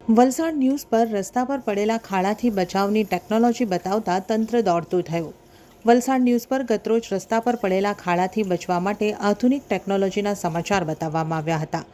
Valsad news પર રસ્તા પર પડેલા ખાડાથી બચાવની ટેકનોલોજી બતાવતા તંત્ર દોડતું થયું। વલસાડ ન્યૂઝ પર ગતરોજ રસ્તા પર પડેલા ખાડાથી બચવા માટે આધુનિક ટેકનોલોજીના સમાચાર બતાવવામાં આવ્યા હતા,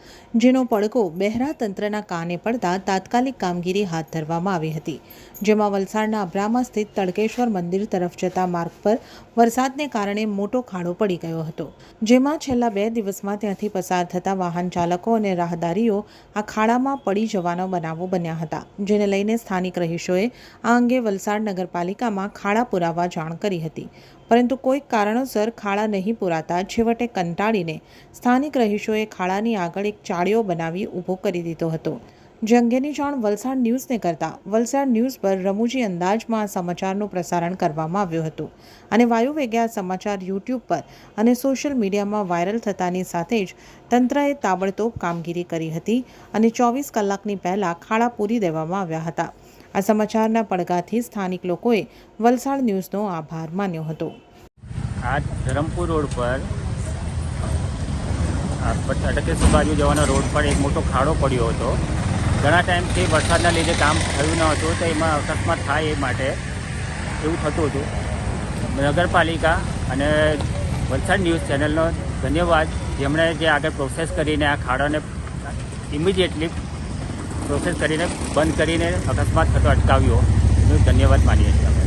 જેનો પડઘો બહેરા તંત્રના કાને પડતા તાત્કાલિક કામગીરી હાથ ધરવામાં આવી હતી, જેમાં વલસાડના અબ્રામા સ્થિત તડકેશ્વર મંદિર તરફ જતા માર્ગ પર વરસાદને કારણે મોટો ખાડો પડી ગયો હતો, જેમાં છેલ્લા 2 દિવસમાં ત્યાંથી પસાર થતા વાહન ચાલકો અને રાહદારીઓ આ ખાડામાં પડી જવાનો બનાવો બન્યા હતા, જેને લઈને સ્થાનિક રહીશોએ આ અંગે વલસાડ નગરપાલિકામાં ખાડા પુરાવા જાણ કરી હતી, પરંતુ કોઈક કારણોસર ખાડા નહીં પુરાતા છેવટે કંટાળીને સ્થાનિક રહીશોએ ખાડાની આગળ એક ચાળિયો બનાવી ઊભો કરી દીધો હતો, જે અંગેની જાણ વલસાડ ન્યૂઝને કરતા વલસાડ ન્યૂઝ પર રમૂજી અંદાજમાં આ સમાચારનું પ્રસારણ કરવામાં આવ્યું હતું અને વાયુવેગે આ સમાચાર યુટ્યુબ પર અને સોશિયલ મીડિયામાં વાયરલ થતાની સાથે જ તંત્રએ તાબડતોબ કામગીરી કરી હતી અને 24 કલાકની પહેલાં ખાડા પૂરી દેવામાં આવ્યા હતા। આ સમાચારના પડઘાથી સ્થાનિક લોકોએ વલસાડ ન્યૂઝનો આભાર માન્યો હતો। આ ધરમપુર રોડ પર તડકેશ્વર બાજુ જવાના રોડ પર એક મોટો ખાડો પડ્યો હતો। ઘણા ટાઈમથી વરસાદના લીધે કામ થયું ન હતું, તો એમાં અકસ્માત થાય એ માટે એવું થતું હતું। નગરપાલિકા અને વલસાડ ન્યૂઝ ચેનલનો ધન્યવાદ, જેમણે જે આગળ પ્રોસેસ કરીને આ ખાડાને ઇમિડિયેટલી પ્રોસેસ કરીને બંધ કરીને અકસ્માત થતો અટકાવ્યો, એનો ધન્યવાદ માનીએ છીએ।